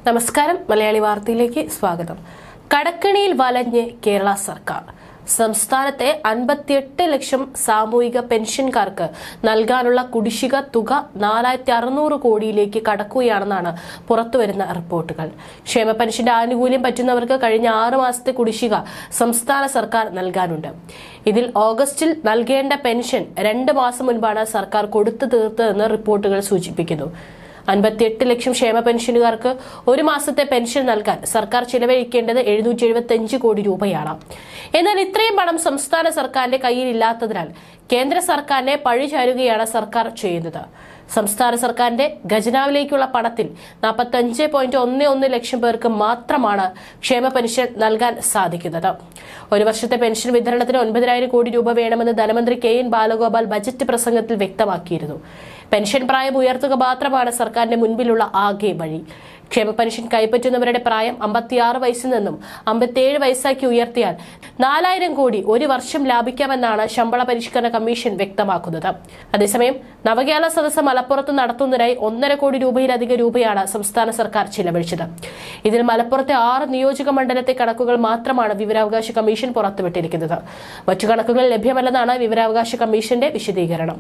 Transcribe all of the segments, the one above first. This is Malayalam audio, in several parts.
നമസ്കാരം, മലയാളി വാർത്തയിലേക്ക് സ്വാഗതം. കടക്കെണിയിൽ വലഞ്ഞ് കേരള സർക്കാർ. സംസ്ഥാനത്തെ 58 ലക്ഷം സാമൂഹിക പെൻഷൻകാർക്ക് നൽകാനുള്ള കുടിശ്ശിക തുക 4600 കോടിയിലേക്ക് കടക്കുകയാണെന്നാണ് പുറത്തുവരുന്ന റിപ്പോർട്ടുകൾ. ക്ഷേമ പെൻഷന്റെ ആനുകൂല്യം പറ്റുന്നവർക്ക് കഴിഞ്ഞ 6 മാസത്തെ കുടിശ്ശിക സംസ്ഥാന സർക്കാർ നൽകാനുണ്ട്. ഇതിൽ ഓഗസ്റ്റിൽ നൽകേണ്ട പെൻഷൻ 2 മാസം മുൻപാണ് സർക്കാർ കൊടുത്തു തീർത്തതെന്ന് റിപ്പോർട്ടുകൾ സൂചിപ്പിക്കുന്നു. 58 ലക്ഷം ക്ഷേമ പെൻഷനുകാർക്ക് 1 മാസത്തെ പെൻഷൻ നൽകാൻ സർക്കാർ ചിലവഴിക്കേണ്ടത് 775 കോടി രൂപയാണ്. എന്നാൽ ഇത്രയും പണം സംസ്ഥാന സർക്കാരിന്റെ കയ്യിൽ ഇല്ലാത്തതിനാൽ കേന്ദ്ര സർക്കാരിനെ പഴിചാരുകയാണ് സർക്കാർ ചെയ്യുന്നത്. സംസ്ഥാന സർക്കാരിന്റെ ഖജനാവിലേക്കുള്ള പണത്തിൽ 45.11 ലക്ഷം പേർക്ക് മാത്രമാണ് ക്ഷേമ പെൻഷൻ നൽകാൻ സാധിക്കുന്നത്. 1 വർഷത്തെ പെൻഷൻ വിതരണത്തിന് 9000 കോടി രൂപ വേണമെന്ന് ധനമന്ത്രി KN ബാലഗോപാൽ ബജറ്റ് പ്രസംഗത്തിൽ വ്യക്തമാക്കിയിരുന്നു. പെൻഷൻ പ്രായം ഉയർത്തുക മാത്രമാണ് സർക്കാരിന്റെ മുൻപിലുള്ള ആകെ വഴി. ക്ഷേമ പെൻഷൻ കൈപ്പറ്റുന്നവരുടെ പ്രായം 56 വയസ്സിൽ നിന്നും 57 വയസ്സാക്കി ഉയർത്തിയാൽ 4000 കോടി 1 വർഷം ലാഭിക്കാമെന്നാണ് ശമ്പള പരിഷ്കരണ കമ്മീഷൻ വ്യക്തമാക്കുന്നത്. അതേസമയം നവകേരള സദസ്സ് മലപ്പുറത്ത് നടത്തുന്നതിനായി 1.5 കോടി രൂപയിലധികം രൂപയാണ് സംസ്ഥാന സർക്കാർ ചിലവഴിച്ചത്. ഇതിൽ മലപ്പുറത്തെ 6 നിയോജക മണ്ഡലത്തെ കണക്കുകൾ മാത്രമാണ് വിവരാവകാശ കമ്മീഷൻ പുറത്തുവിട്ടിരിക്കുന്നത്. മറ്റു കണക്കുകൾ ലഭ്യമല്ലെന്നാണ് വിവരാവകാശ കമ്മീഷന്റെ വിശദീകരണം.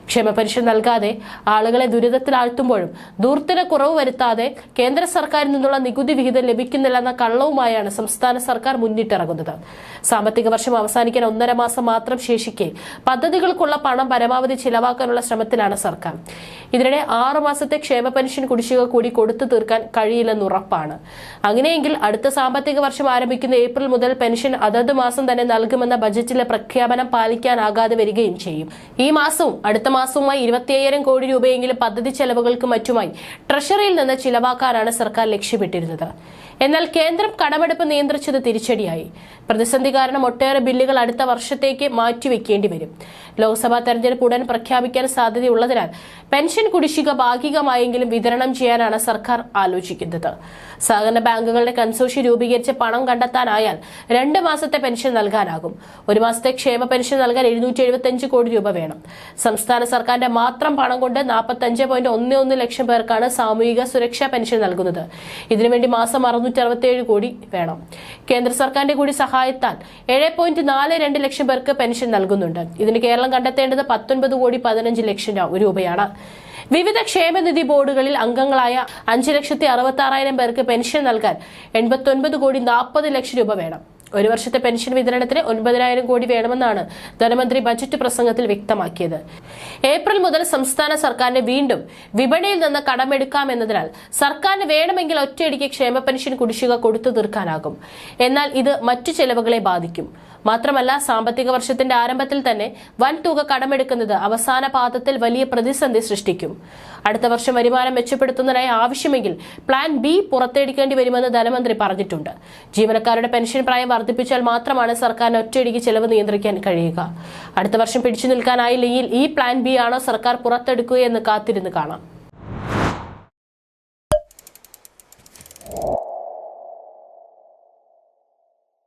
ക്ഷേമ പെൻഷൻ നൽകാതെ ആളുകളെ ദുരിതത്തിലാഴ്ത്തുമ്പോഴും ധൂർത്തിന് കുറവ് വരുത്താതെ കേന്ദ്ര സർക്കാരിൽ നിന്നുള്ള നികുതി വിഹിതം ലഭിക്കുന്നില്ലെന്ന കള്ളവുമായാണ് സംസ്ഥാന സർക്കാർ മുന്നിട്ടിറങ്ങുന്നത്. സാമ്പത്തിക വർഷം അവസാനിക്കാൻ 1.5 മാസം മാത്രം ശേഷിക്കെ പദ്ധതികൾക്കുള്ള പണം പരമാവധി ചിലവാക്കാനുള്ള ശ്രമത്തിലാണ് സർക്കാർ. ഇതിനിടെ 6 മാസത്തെ ക്ഷേമ പെൻഷൻ കുടിശ്ശിക കൂടി കൊടുത്തു തീർക്കാൻ കഴിയില്ലെന്ന് ഉറപ്പാണ്. അങ്ങനെയെങ്കിൽ അടുത്ത സാമ്പത്തിക വർഷം ആരംഭിക്കുന്ന ഏപ്രിൽ മുതൽ പെൻഷൻ അതത് മാസം തന്നെ നൽകുമെന്ന ബജറ്റിലെ പ്രഖ്യാപനം പാലിക്കാനാകാതെ വരികയും ചെയ്യും. ഈ മാസവും അടുത്ത മാസവുമായി 25,000 കോടി രൂപയെങ്കിലും പദ്ധതി ചെലവുകൾക്ക് മറ്റുമായി ട്രഷറിയിൽ നിന്ന് ചിലവാക്കാനാണ് സർക്കാർ ലക്ഷ്യമിട്ടിരുന്നത്. എന്നാൽ കേന്ദ്രം കടമെടുപ്പ് നിയന്ത്രിച്ചത് തിരിച്ചടിയായി. പ്രതിസന്ധി കാരണം ഒട്ടേറെ ബില്ലുകൾ അടുത്ത വർഷത്തേക്ക് മാറ്റിവെക്കേണ്ടി വരും. ലോക്സഭാ തെരഞ്ഞെടുപ്പ് ഉടൻ പ്രഖ്യാപിക്കാൻ സാധ്യതയുള്ളതിനാൽ പെൻഷൻ കുടിശ്ശിക ഭാഗികമായെങ്കിലും വിതരണം ചെയ്യാനാണ് സർക്കാർ ആലോചിക്കുന്നത്. സഹകരണ ബാങ്കുകളുടെ കൺസോർഷ്യം രൂപീകരിച്ച് പണം കണ്ടെത്താനായാൽ 2 മാസത്തെ പെൻഷൻ നൽകാനാകും. 1 മാസത്തെ ക്ഷേമ പെൻഷൻ നൽകാൻ 775 കോടി രൂപ വേണം. സംസ്ഥാന സർക്കാരിന്റെ മാത്രം പണം കൊണ്ട് 45.11 ലക്ഷം പേർക്കാണ് സാമൂഹിക സുരക്ഷാ പെൻഷൻ നൽകുന്നത്. ഇതിനുവേണ്ടി മാസം 667 കോടി വേണം. കേന്ദ്ര സർക്കാരിന്റെ കൂടി സഹായത്താൽ 7.42 ലക്ഷം പേർക്ക് പെൻഷൻ നൽകുന്നുണ്ട്. ഇതിന് കേരളം കണ്ടെത്തേണ്ടത് 19.15 ലക്ഷം രൂപയാണ്. വിവിധ ക്ഷേമനിധി ബോർഡുകളിൽ അംഗങ്ങളായ 5,66,000 പേർക്ക് പെൻഷൻ നൽകാൻ 89.40 ലക്ഷം രൂപ വേണം. 1 വർഷത്തെ പെൻഷൻ വിതരണത്തിന് 9,000 കോടി വേണമെന്നാണ് ധനമന്ത്രി ബജറ്റ് പ്രസംഗത്തിൽ വ്യക്തമാക്കിയത്. ഏപ്രിൽ മുതൽ സംസ്ഥാന സർക്കാരിന് വീണ്ടും വിപണിയിൽ നിന്ന് കടമെടുക്കാമെന്നതിനാൽ സർക്കാരിന് വേണമെങ്കിൽ ഒറ്റയടിക്ക് ക്ഷേമ പെൻഷൻ കുടിശ്ശിക കൊടുത്തു തീർക്കാനാകും. എന്നാൽ ഇത് മറ്റു ചെലവുകളെ ബാധിക്കും. മാത്രമല്ല, സാമ്പത്തിക വർഷത്തിന്റെ ആരംഭത്തിൽ തന്നെ വൻ തുക കടമെടുക്കുന്നത് അവസാന പാദത്തിൽ വലിയ പ്രതിസന്ധി സൃഷ്ടിക്കും. അടുത്ത വർഷം വരുമാനം മെച്ചപ്പെടുത്തുന്നതിനായി ആവശ്യമെങ്കിൽ പ്ലാൻ B പുറത്തെടുക്കേണ്ടി വരുമെന്ന് ധനമന്ത്രി പറഞ്ഞിട്ടുണ്ട്. ജീവനക്കാരുടെ പെൻഷൻ പ്രായം വർദ്ധിപ്പിച്ചാൽ മാത്രമാണ് സർക്കാരിന് ഒറ്റയടിക്ക് ചെലവ് നിയന്ത്രിക്കാൻ കഴിയുക. അടുത്ത വർഷം പിടിച്ചു നിൽക്കാനായില്ലെങ്കിൽ ഈ പ്ലാൻ B ആണോ സർക്കാർ പുറത്തെടുക്കുകയെന്ന് കാത്തിരുന്ന് കാണാം.